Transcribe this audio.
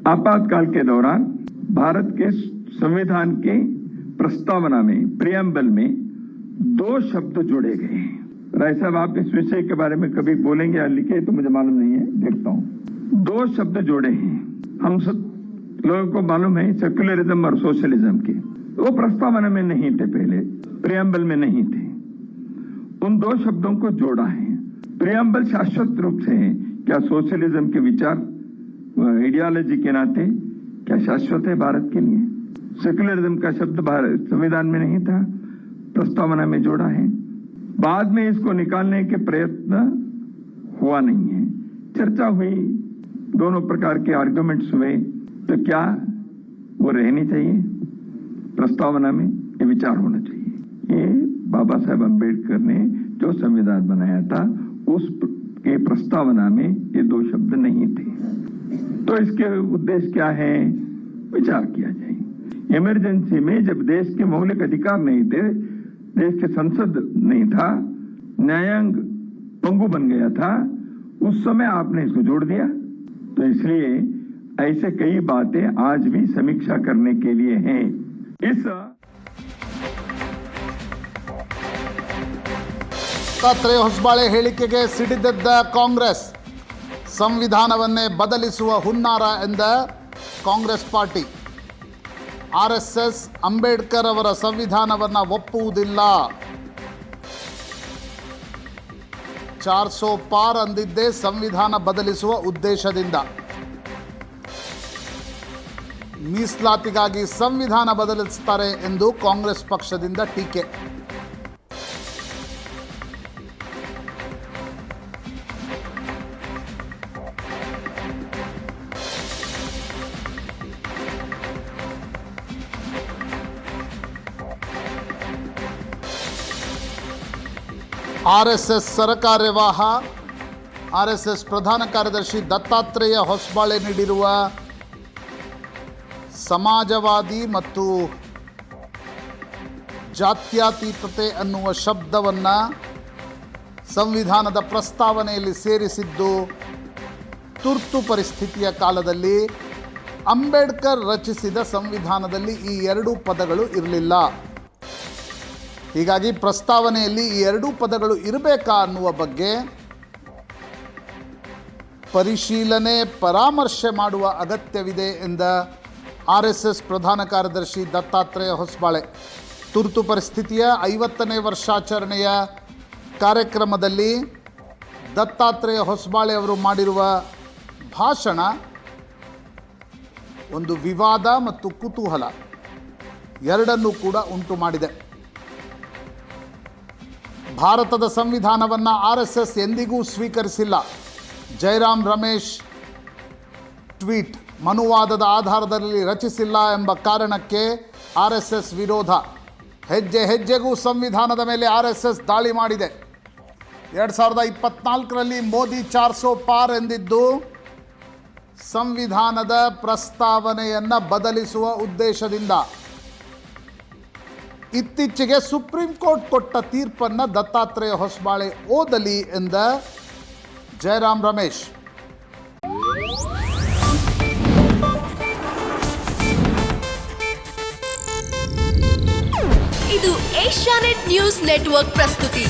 आपातकाल के दौरान भारत के संविधान के प्रस्तावना में प्रियम्बल में 2 शब्द जोड़े गए हैं। राय साहब, आप इस विषय के बारे में कभी बोलेंगे या लिखे तो मुझे मालूम नहीं है, देखता हूँ। 2 शब्द जोड़े हैं। हम सब लोगों को मालूम है सेक्युलरिज्म और सोशलिज्म के, वो प्रस्तावना में नहीं थे, पहले प्रियम्बल में नहीं थे। उन 2 शब्दों को जोड़ा है। प्रियम्बल शाश्वत रूप से है, क्या सोशलिज्म के विचार आइडियोलॉजी के नाते क्या शाश्वत है भारत के लिए? सेक्युलरिज्म का शब्द भारत संविधान में नहीं था, प्रस्तावना में जोड़ा है। बाद में इसको निकालने के प्रयत्न हुआ नहीं है, चर्चा हुई, दोनों प्रकार के आर्गुमेंट्स हुए, तो क्या वो रहनी चाहिए प्रस्तावना में? ये विचार होना चाहिए। ये बाबा साहेब अम्बेडकर ने जो संविधान बनाया था उस के प्रस्तावना में ये 2 शब्द नहीं थे। तो इसके उद्देश्य क्या है, विचार किया जाए। इमरजेंसी में जब देश के मौलिक अधिकार नहीं थे, देश के संसद नहीं था, न्यायांग पंगु बन गया था, उस समय आपने इसको जोड़ दिया। तो इसलिए ऐसे कई बातें आज भी समीक्षा करने के लिए हैं। इस ದತ್ತಾತ್ರೇಯ ಹೊಸಬಾಳೆ ಹೇಳಿಕೆಗೆ ಸಿಡಿದೆದ್ದ ಕಾಂಗ್ರೆಸ್, ಸಂವಿಧಾನವನ್ನೇ ಬದಲಿಸುವ ಹುನ್ನಾರ ಎಂದ ಕಾಂಗ್ರೆಸ್ ಪಾರ್ಟಿ. RSS ಅಂಬೇಡ್ಕರ್ ಅವರ ಸಂವಿಧಾನವನ್ನು ಒಪ್ಪುವುದಿಲ್ಲ, 400 ಪಾರ್ ಅಂದಿದ್ದೇ ಸಂವಿಧಾನ ಬದಲಿಸುವ ಉದ್ದೇಶದಿಂದ. ಮೀಸಲಾತಿಗಾಗಿ ಸಂವಿಧಾನ ಬದಲಿಸುತ್ತಾರೆ ಎಂದು ಕಾಂಗ್ರೆಸ್ ಪಕ್ಷದಿಂದ ಟೀಕೆ. RSS ಸರಕಾರ್ಯವಾಹ RSS ಪ್ರಧಾನ ಕಾರ್ಯದರ್ಶಿ ದತ್ತಾತ್ರೇಯ ಹೊಸಬಾಳೆ ನೀಡಿರುವ ಸಮಾಜವಾದಿ ಮತ್ತು ಜಾತ್ಯತೀತತೆ ಅನ್ನುವ ಶಬ್ದವನ್ನು ಸಂವಿಧಾನದ ಪ್ರಸ್ತಾವನೆಯಲ್ಲಿ ಸೇರಿಸಿದ್ದು ತುರ್ತು ಪರಿಸ್ಥಿತಿಯ ಕಾಲದಲ್ಲಿ. ಅಂಬೇಡ್ಕರ್ ರಚಿಸಿದ ಸಂವಿಧಾನದಲ್ಲಿ ಈ 2 ಪದಗಳು ಇರಲಿಲ್ಲ. ಹೀಗಾಗಿ ಪ್ರಸ್ತಾವನೆಯಲ್ಲಿ ಈ 2 ಪದಗಳು ಇರಬೇಕಾ ಅನ್ನುವ ಬಗ್ಗೆ ಪರಿಶೀಲನೆ ಪರಾಮರ್ಶೆ ಮಾಡುವ ಅಗತ್ಯವಿದೆ ಎಂದ RSS ಪ್ರಧಾನ ಕಾರ್ಯದರ್ಶಿ ದತ್ತಾತ್ರೇಯ ಹೊಸಬಾಳೆ. ತುರ್ತು ಪರಿಸ್ಥಿತಿಯ 50ನೇ ವರ್ಷಾಚರಣೆಯ ಕಾರ್ಯಕ್ರಮದಲ್ಲಿ ದತ್ತಾತ್ರೇಯ ಹೊಸಬಾಳೆ ಅವರು ಮಾಡಿರುವ ಭಾಷಣ ಒಂದು ವಿವಾದ ಮತ್ತು ಕುತೂಹಲ ಎರಡನ್ನೂ ಕೂಡ ಉಂಟು ಮಾಡಿದೆ. ಭಾರತದ ಸಂವಿಧಾನವನ್ನು RSS ಎಂದಿಗೂ ಸ್ವೀಕರಿಸಿಲ್ಲ. ಜಯರಾಮ್ ರಮೇಶ್ ಟ್ವೀಟ್, ಮನುವಾದದ ಆಧಾರದಲ್ಲಿ ರಚಿಸಿಲ್ಲ ಎಂಬ ಕಾರಣಕ್ಕೆ RSS ವಿರೋಧ. ಹೆಜ್ಜೆ ಹೆಜ್ಜೆಗೂ ಸಂವಿಧಾನದ ಮೇಲೆ RSS ದಾಳಿ ಮಾಡಿದೆ. 2024ರಲ್ಲಿ ಮೋದಿ 400 ಪಾರ್ ಎಂದಿದ್ದು ಸಂವಿಧಾನದ ಪ್ರಸ್ತಾವನೆಯನ್ನು ಬದಲಿಸುವ ಉದ್ದೇಶದಿಂದ. ಇತ್ತೀಚೆಗೆ ಸುಪ್ರೀಂ ಕೋರ್ಟ್ ಕೊಟ್ಟ ತೀರ್ಪನ್ನು ದತ್ತಾತ್ರೇಯ ಹೊಸಬಾಳೆ ಓದಲಿ ಎಂದ ಜಯರಾಮ್ ರಮೇಶ್. ಇದು ಏಷ್ಯಾನೆಟ್ ನ್ಯೂಸ್ ನೆಟ್ವರ್ಕ್ ಪ್ರಸ್ತುತಿ.